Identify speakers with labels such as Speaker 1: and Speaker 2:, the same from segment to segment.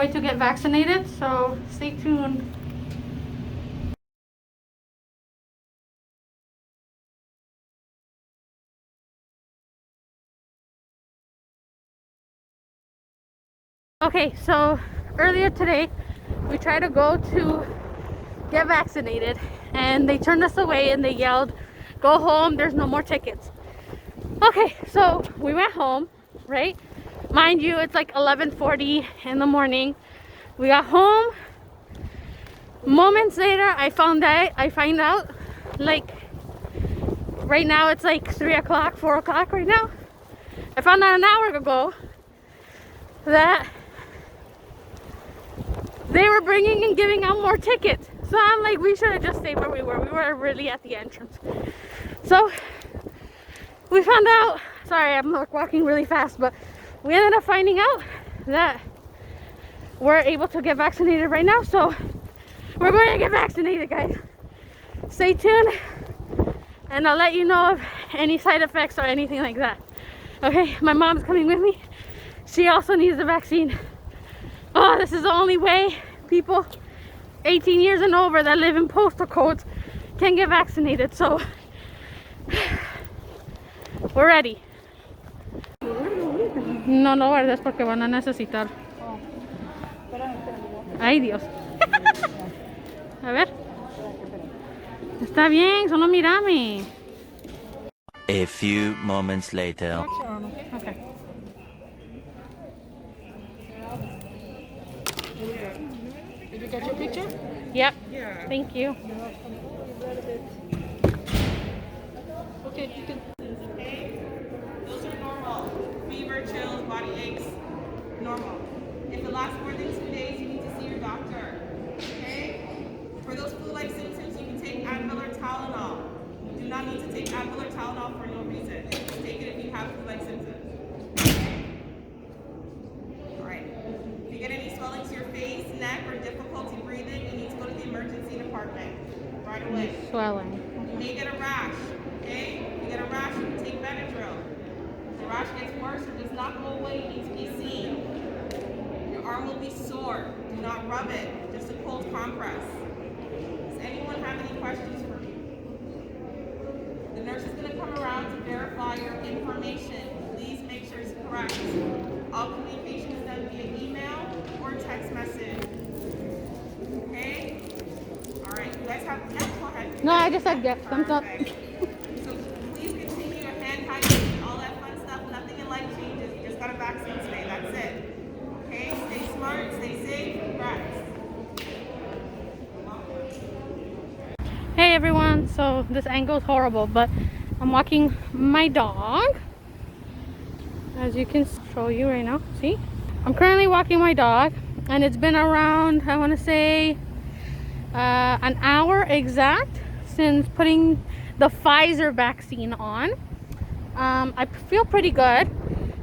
Speaker 1: way to get vaccinated, so stay tuned. Okay, so earlier today we tried to go to get vaccinated and they turned us away and they yelled, "Go home, there's no more tickets." Okay, so we went home, right? Mind you, it's like 11:40 in the morning. We got home. Moments later, I find out, like, right now it's like 3 o'clock, 4 o'clock right now. I found out an hour ago that they were bringing and giving out more tickets. So I'm like, we should have just stayed where we were. We were really at the entrance. So we found out, sorry, I'm walking really fast, but we ended up finding out that we're able to get vaccinated right now. So we're going to get vaccinated, guys. Stay tuned and I'll let you know of any side effects or anything like that. Okay, my mom's coming with me. She also needs the vaccine. Oh, this is the only way people 18 years and over that live in postal codes can get vaccinated. So we're ready. No lo guardes porque van a necesitar. Ay, Dios. A ver. Está bien, solo mírame.
Speaker 2: A few moments later.
Speaker 1: Okay.
Speaker 3: Did you get your picture?
Speaker 1: Yep.
Speaker 3: Yeah.
Speaker 1: Thank you.
Speaker 3: Okay, you can.
Speaker 4: Those are normal. Fever, chills, body aches, normal. If it lasts more than 2 days, you need to see your doctor. Okay? For those flu-like symptoms, you can take Advil or Tylenol. You do not need to take Advil or Tylenol for no reason. Just take it if you have flu-like symptoms. Okay? All right. If you get any swelling to your face, neck, or difficulty breathing, you need to go to the emergency department right away.
Speaker 1: Swelling.
Speaker 4: You may get a rash, okay? If you get a rash, you can take Benadryl. If the rash gets worse or does not go away, you need to be seen. Your arm will be sore. Do not rub it, just a cold compress. Does anyone have any questions for me? The nurse is going to come around to verify your information. Please make sure it's correct. All communication is done via email or text message. Okay? All right, you guys have, yeah, go ahead.
Speaker 1: No, I just said yes. Thumbs up.
Speaker 4: Perfect. So please continue your hand hygiene, all that fun stuff. Nothing in life changes. You just got a vaccine today. That's it. Okay? Stay smart, stay safe, congrats.
Speaker 1: Hey everyone, so this angle is horrible, but I'm walking my dog. As you can show you right now, see? I'm currently walking my dog and it's been around, I want to say, an hour exact since putting the Pfizer vaccine on. I feel pretty good.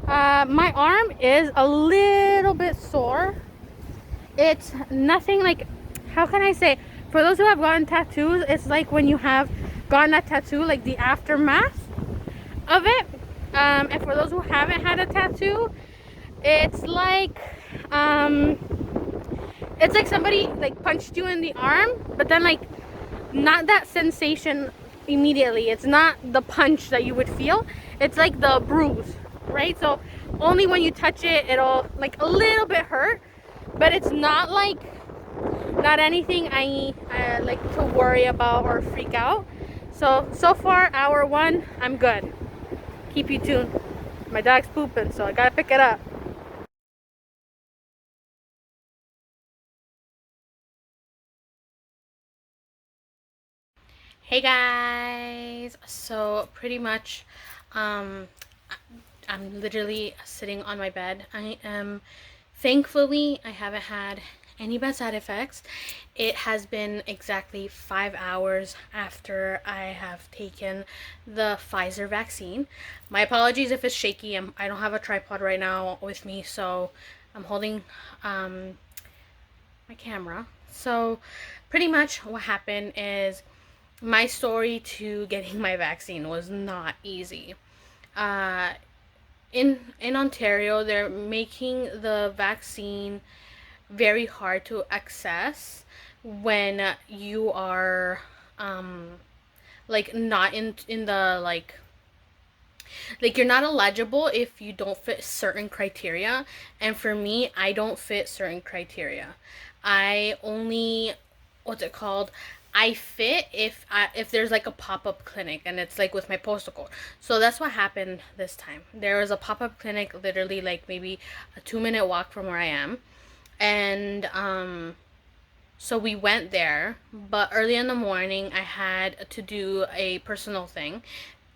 Speaker 1: My arm is a little bit sore. It's nothing like, how can I say? For those who have gotten tattoos, it's like when you have gotten a tattoo, like the aftermath of it. And for those who haven't had a tattoo, it's like somebody like punched you in the arm, but then like not that sensation immediately. It's not the punch that you would feel. It's like the bruise, right? So only when you touch it, it'll like a little bit hurt, but it's not like, not anything I like to worry about or freak out. So far, hour one, I'm good. Keep you tuned. My dog's pooping, so I gotta pick it up. Hey guys, so pretty much I'm literally sitting on my bed. Thankfully I haven't had any bad side effects. It has been exactly 5 hours after I have taken the Pfizer vaccine. My apologies if it's shaky. I don't have a tripod right now with me, so I'm holding my camera. So pretty much what happened is my story to getting my vaccine was not easy. In Ontario, they're making the vaccine very hard to access when you are like not in the like you're not eligible if you don't fit certain criteria. And for me, I don't fit certain criteria. I only, what's it called, I fit if there's like a pop-up clinic and it's like with my postal code. So that's what happened this time. There was a pop-up clinic literally like maybe a 2-minute walk from where I am. And so we went there, but early in the morning I had to do a personal thing,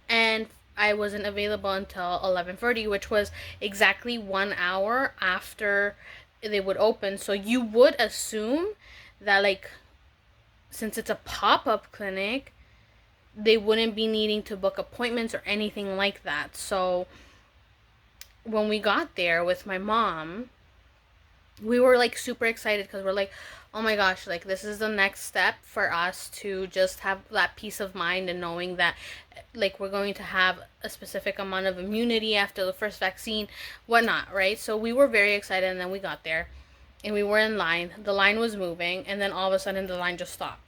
Speaker 1: and I wasn't available until 11:30, which was exactly 1 hour after they would open. So you would assume that, like, since it's a pop-up clinic, they wouldn't be needing to book appointments or anything like that. So when we got there with my mom, we were like super excited because we're like, oh my gosh, like this is the next step for us to just have that peace of mind and knowing that like we're going to have a specific amount of immunity after the first vaccine, whatnot, right? So we were very excited, and then we got there and we were in line. The line was moving, and then all of a sudden the line just stopped.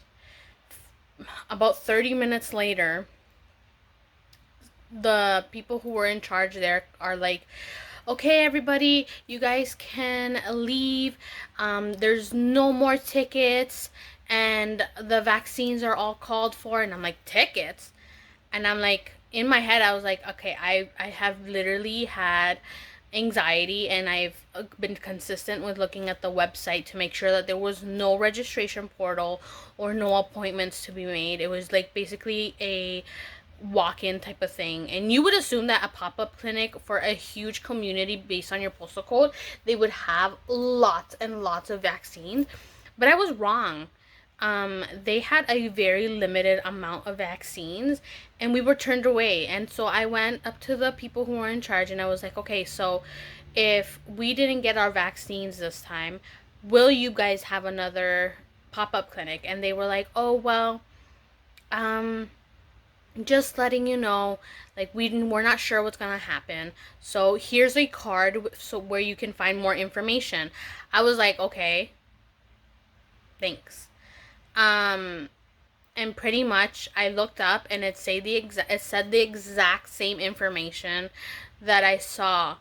Speaker 1: About 30 minutes later, the people who were in charge there are like, okay, everybody, you guys can leave. There's no more tickets, and the vaccines are all called for. And I'm like, tickets? And I'm like, in my head, I was like, okay, I have literally had anxiety, and I've been consistent with looking at the website to make sure that there was no registration portal or no appointments to be made. It was like basically a walk-in type of thing. And you would assume that a pop-up clinic for a huge community based on your postal code, they would have lots and lots of vaccines, but I was wrong. They had a very limited amount of vaccines, and we were turned away. And so I went up to the people who were in charge, and I was like, okay, so if we didn't get our vaccines this time, will you guys have another pop-up clinic? And they were like, oh, well, just letting you know, like we're not sure what's gonna happen, so here's a card so where you can find more information. I was like, okay, thanks. And pretty much I looked up, and it said the exact same information that I saw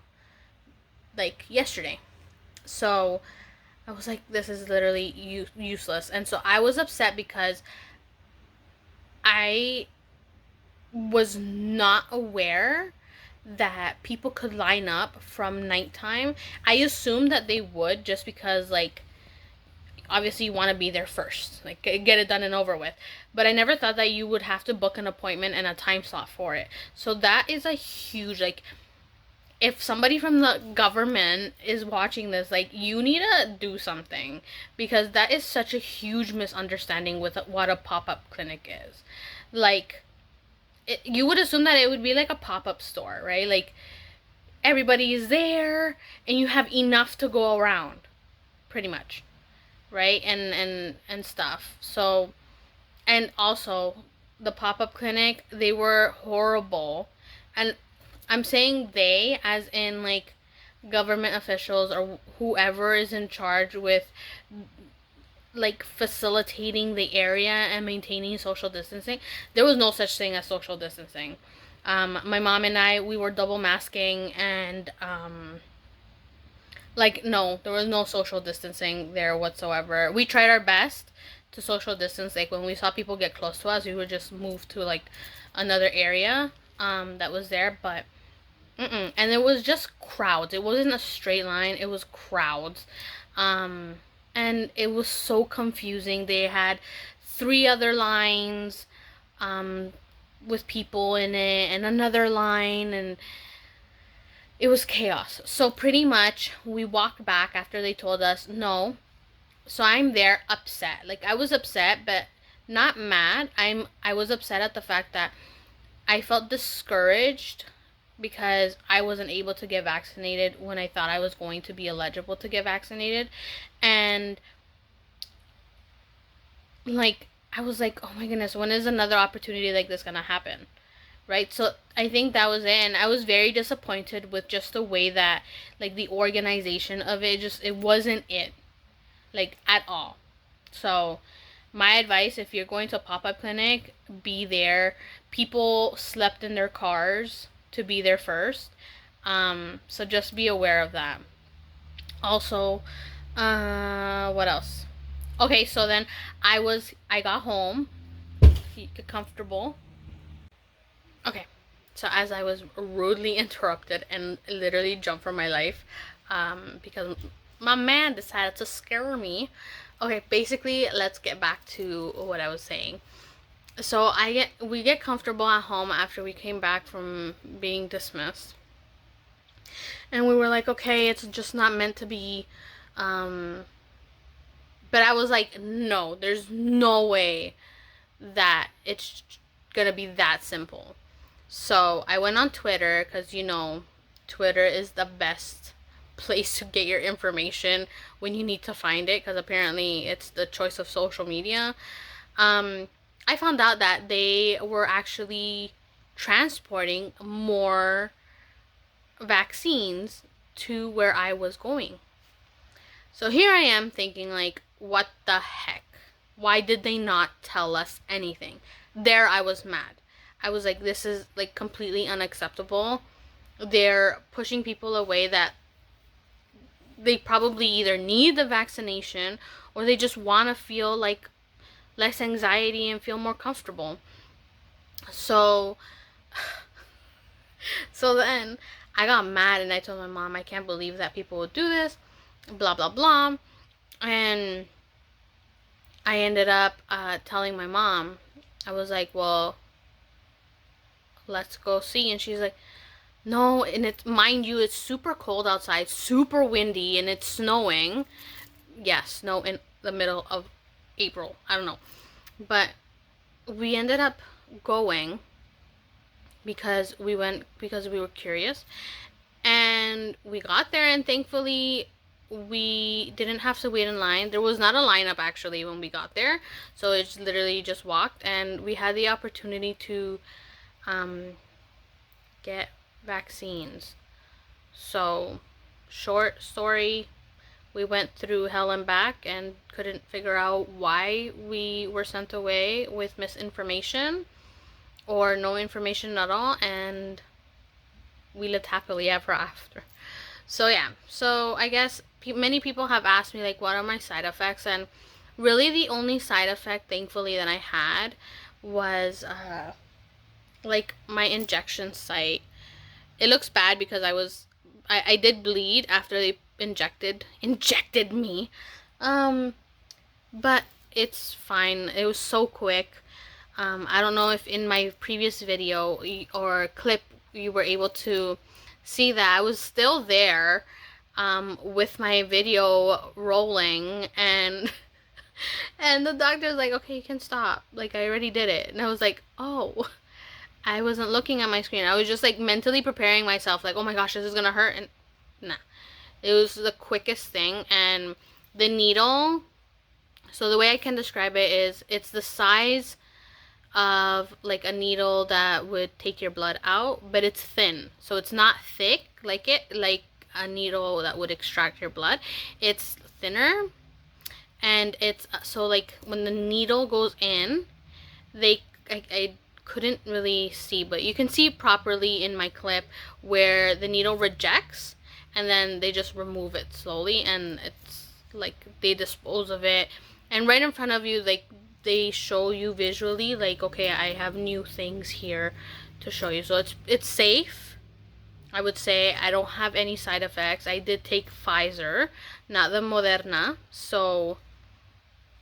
Speaker 1: like yesterday. So I was like, this is literally useless. And so I was upset because I was not aware that people could line up from nighttime. I assumed that they would, just because like obviously you want to be there first, like get it done and over with. But I never thought that you would have to book an appointment and a time slot for it. So that is a huge, like, if somebody from the government is watching this, like, you need to do something, because that is such a huge misunderstanding with what a pop-up clinic is. Like, you would assume that it would be like a pop-up store, right? Like everybody is there and you have enough to go around, pretty much, right? And stuff. So, and also the pop-up clinic, they were horrible. And I'm saying they as in like government officials or whoever is in charge with like facilitating the area and maintaining social distancing. There was no such thing as social distancing. My mom and I, we were double masking, and like, no, there was no social distancing there whatsoever. We tried our best to social distance. Like when we saw people get close to us, we would just move to like another area that was there. But and it was just crowds. It wasn't a straight line, it was crowds. And it was so confusing. They had 3 other lines with people in it, and another line, and it was chaos. So pretty much we walked back after they told us no. So I'm there upset. Like, I was upset, but not mad. I was upset at the fact that I felt discouraged because I wasn't able to get vaccinated when I thought I was going to be eligible to get vaccinated. And like, I was like, oh my goodness, when is another opportunity like this gonna happen, right? So I think that was it. And I was very disappointed with just the way that like the organization of it, just, it wasn't it. like at all. So my advice, if you're going to a pop-up clinic, be there. People slept in their cars to be there first. So just be aware of that. Also, what else? Okay, so then I got home, comfortable. Okay, so as I was rudely interrupted and literally jumped for my life, because my man decided to scare me. Okay, basically, let's get back to what I was saying. So we get comfortable at home after we came back from being dismissed. And we were like, okay, it's just not meant to be. But I was like, no, there's no way that it's gonna be that simple. So I went on Twitter, because Twitter is the best place to get your information when you need to find it, because apparently it's the choice of social media. I found out that they were actually transporting more vaccines to where I was going. So here I am thinking, like, what the heck? Why did they not tell us anything? There I was mad. I was like, this is like completely unacceptable. They're pushing people away that they probably either need the vaccination or they just want to feel like less anxiety and feel more comfortable. So then I got mad and I told my mom, I can't believe that people would do this, blah blah blah. And I ended up telling my mom, I was like, well, let's go see. And she's like, no. And it's, mind you, it's super cold outside, super windy, and it's snowing. Yeah, snow in the middle of April. I don't know. But we ended up going because we were curious. And we got there, and thankfully we didn't have to wait in line. There was not a lineup actually when we got there. So it's literally just walked, and we had the opportunity to get vaccines. So, short story, we went through hell and back and couldn't figure out why we were sent away with misinformation or no information at all, and we lived happily ever after. So yeah, so I guess many people have asked me, like, what are my side effects? And really the only side effect, thankfully, that I had was like my injection site. It looks bad because I did bleed after they injected me. But it's fine. It was so quick. I don't know if in my previous video or clip you were able to see that I was still there with my video rolling, and and the doctor was like, okay, you can stop, like, I already did it. And I was like, oh, I wasn't looking at my screen. I was just like mentally preparing myself, like, oh my gosh, this is gonna hurt. And nah, it was the quickest thing. And the needle, so the way I can describe it is it's the size of like a needle that would take your blood out, but it's thin, so it's not thick like a needle that would extract your blood. It's thinner, and it's so like when the needle goes in, I couldn't really see, but you can see properly in my clip where the needle rejects and then they just remove it slowly, and it's like they dispose of it, and right in front of you, like, they show you visually, like, okay, I have new things here to show you. So it's safe, I would say. I don't have any side effects. I did take Pfizer, not the Moderna, so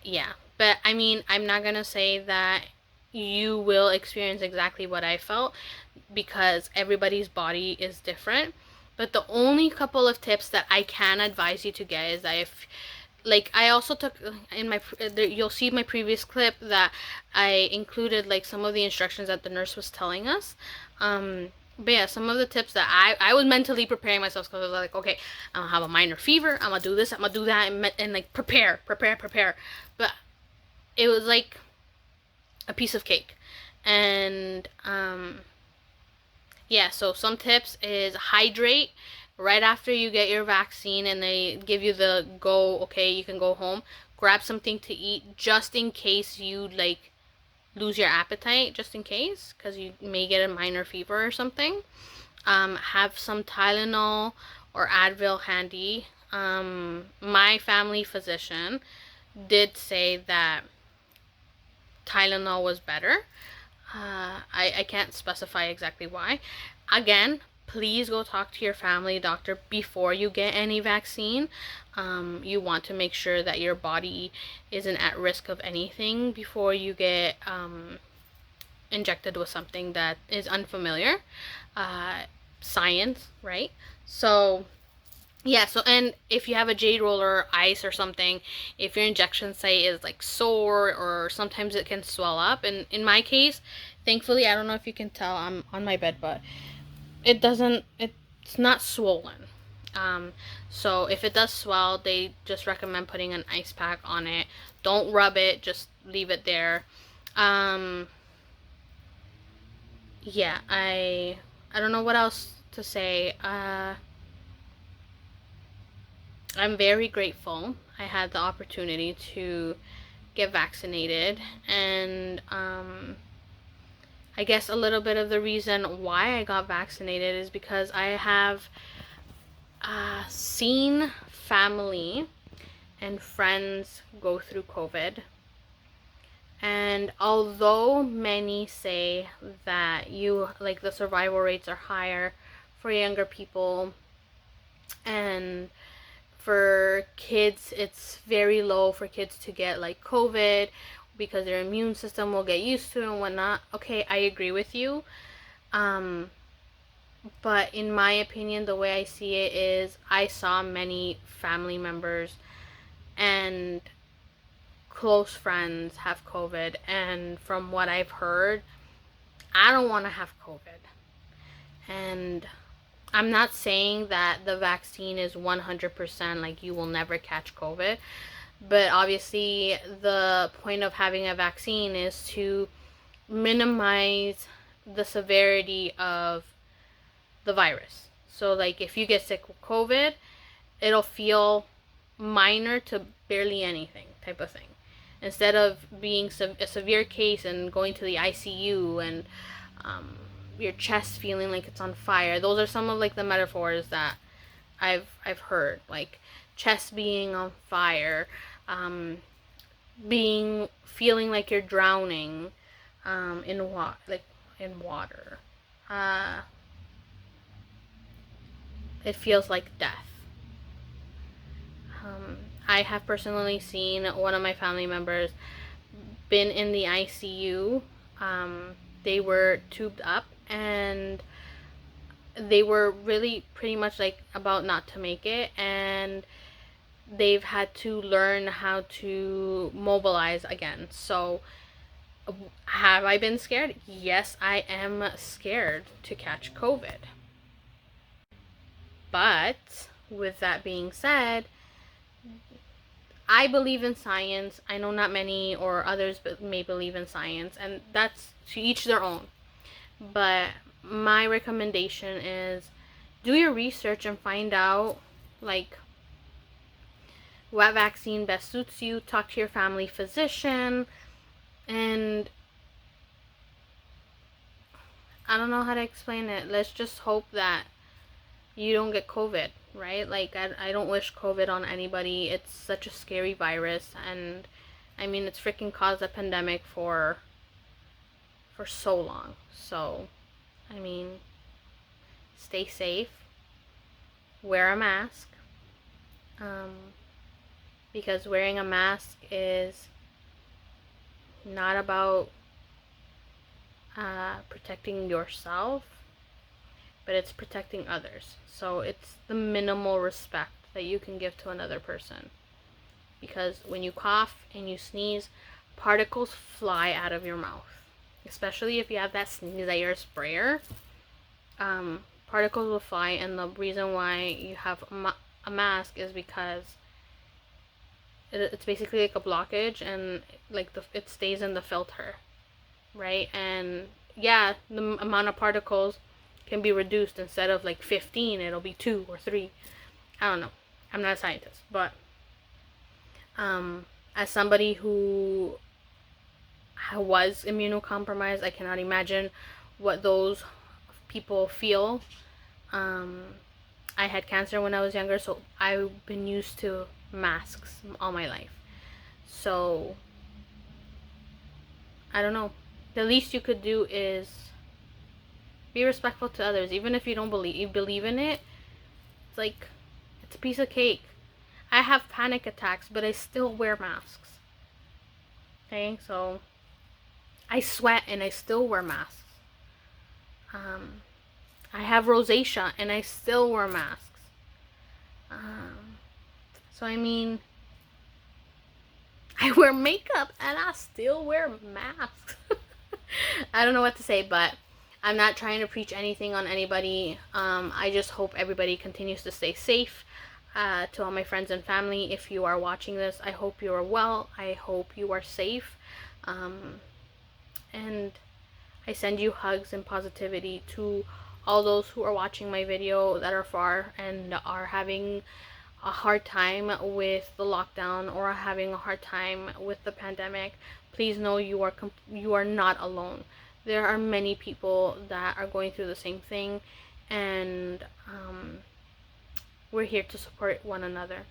Speaker 1: yeah. But I mean, I'm not gonna say that you will experience exactly what I felt, because everybody's body is different. But the only couple of tips that I can advise you to get is that if, like, I also took in my, you'll see my previous clip that I included like some of the instructions that the nurse was telling us. But yeah, some of the tips that I was mentally preparing myself, because I was like, okay, I'm gonna have a minor fever, I'm gonna do this, I'm gonna do that, and like prepare. But it was like a piece of cake. And yeah, so some tips is hydrate. right after you get your vaccine and they give you the go, okay, you can go home, grab something to eat just in case you like lose your appetite, just in case, because you may get a minor fever or something. Have some Tylenol or Advil handy. My family physician did say that Tylenol was better. I can't specify exactly why. Again, please go talk to your family doctor before you get any vaccine. You want to make sure that your body isn't at risk of anything before you get injected with something that is unfamiliar. Science, right? So yeah, so and if you have a jade roller or ice or something, if your injection site is like sore or sometimes it can swell up. And in my case, thankfully, I don't know if you can tell, I'm on my bed, but it's not swollen. So if it does swell, they just recommend putting an ice pack on it. Don't rub it, just leave it there. Yeah, I don't know what else to say. I'm very grateful I had the opportunity to get vaccinated, and I guess a little bit of the reason why I got vaccinated is because I have seen family and friends go through COVID. And although many say that the survival rates are higher for younger people, and for kids it's very low for kids to get like COVID because their immune system will get used to it and whatnot. Okay, I agree with you. But in my opinion, the way I see it is I saw many family members and close friends have COVID, and from what I've heard, I don't want to have COVID. And I'm not saying that the vaccine is 100% like you will never catch COVID, but obviously the point of having a vaccine is to minimize the severity of the virus. So like if you get sick with COVID, it'll feel minor to barely anything type of thing. Instead of being a severe case and going to the ICU and your chest feeling like it's on fire. Those are some of like the metaphors that I've heard, like chest being on fire, feeling like you're drowning in water. It feels like death. I have personally seen one of my family members been in the ICU. They were tubed up and they were really pretty much like about not to make it, and they've had to learn how to mobilize again. So have I been scared? Yes, I am scared to catch COVID. But with that being said, I believe in science. I know not many or others may believe in science, and that's to each their own. But my recommendation is do your research and find out like what vaccine best suits you. Talk to your family physician, and I don't know how to explain it. Let's just hope that you don't get COVID, right? Like, I don't wish COVID on anybody. It's such a scary virus, and I mean, it's freaking caused a pandemic for so long. So, I mean, stay safe, wear a mask, because wearing a mask is not about protecting yourself, but it's protecting others. So it's the minimal respect that you can give to another person. Because when you cough and you sneeze, particles fly out of your mouth. Especially if you have that Sneezayer sprayer. Particles will fly, and the reason why you have a mask is because it's basically like a blockage, and like it stays in the filter, right? And yeah, the amount of particles can be reduced. Instead of like 15, it'll be 2 or 3. I don't know. I'm not a scientist, but as somebody who was immunocompromised, I cannot imagine what those people feel. I had cancer when I was younger, so I've been used to masks all my life. So I don't know. The least you could do is be respectful to others, even if you don't believe in it. It's like, it's a piece of cake. I have panic attacks, but I still wear masks. Okay, so I sweat and I still wear masks. I have rosacea and I still wear masks. So I mean, I wear makeup and I still wear masks. I don't know what to say, but I'm not trying to preach anything on anybody. I just hope everybody continues to stay safe. To all my friends and family, if you are watching this, I hope you are well. I hope you are safe. And I send you hugs and positivity to all those who are watching my video that are far and are having a hard time with the lockdown or are having a hard time with the pandemic. Please know you are not alone. There are many people that are going through the same thing, and we're here to support one another.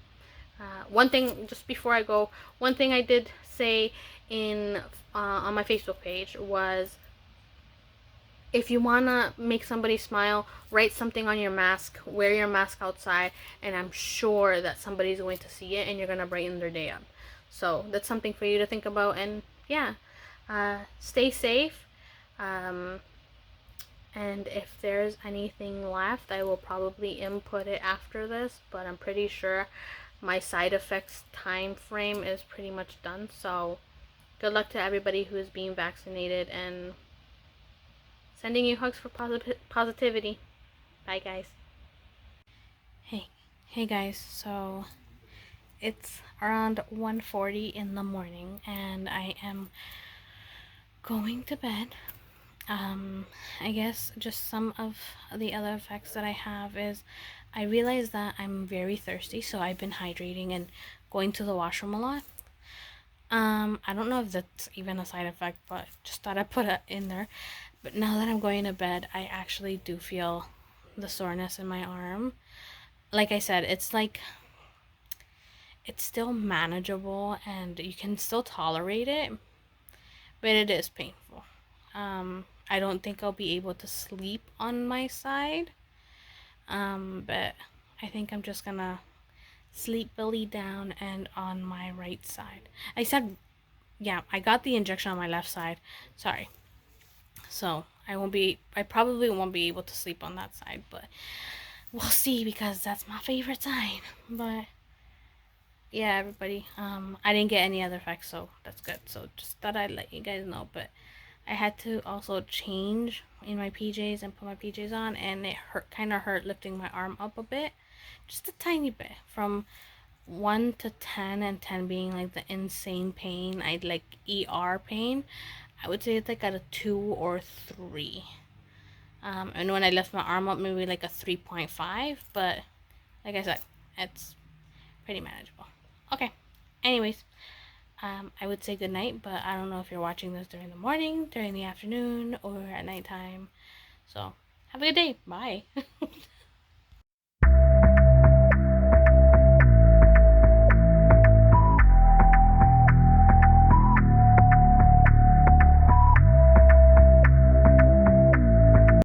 Speaker 1: One thing, just before I go, one thing I did say on my Facebook page was, if you want to make somebody smile, write something on your mask, wear your mask outside, and I'm sure that somebody's going to see it and you're going to brighten their day up. So that's something for you to think about. And yeah, stay safe. And if there's anything left, I will probably input it after this, but I'm pretty sure my side effects time frame is pretty much done. So good luck to everybody who is being vaccinated, and sending you hugs for positivity. Bye, guys. Hey guys, so it's around 1:40 in the morning and I am going to bed. I guess just some of the other effects that I have is I realize that I'm very thirsty, so I've been hydrating and going to the washroom a lot. I don't know if that's even a side effect, but just thought I'd put it in there. But now that I'm going to bed, I actually do feel the soreness in my arm. Like I said, it's still manageable and you can still tolerate it, but it is painful. I don't think I'll be able to sleep on my side, but I think I'm just gonna sleep belly down and on my right side. Yeah, I got the injection on my left side. Sorry. So I probably won't be able to sleep on that side, but we'll see, because that's my favorite side. But yeah, everybody, I didn't get any other effects, so that's good. So just thought I'd let you guys know. But I had to also change in my PJs and put my PJs on, and it kind of hurt lifting my arm up a bit, just a tiny bit, from 1 to 10, and 10 being like the insane pain, I'd like ER pain. I would say it's like at a 2 or 3. And when I lift my arm up, maybe like a 3.5. But like I said, it's pretty manageable. Okay. Anyways, I would say good night, but I don't know if you're watching this during the morning, during the afternoon, or at nighttime. So have a good day. Bye.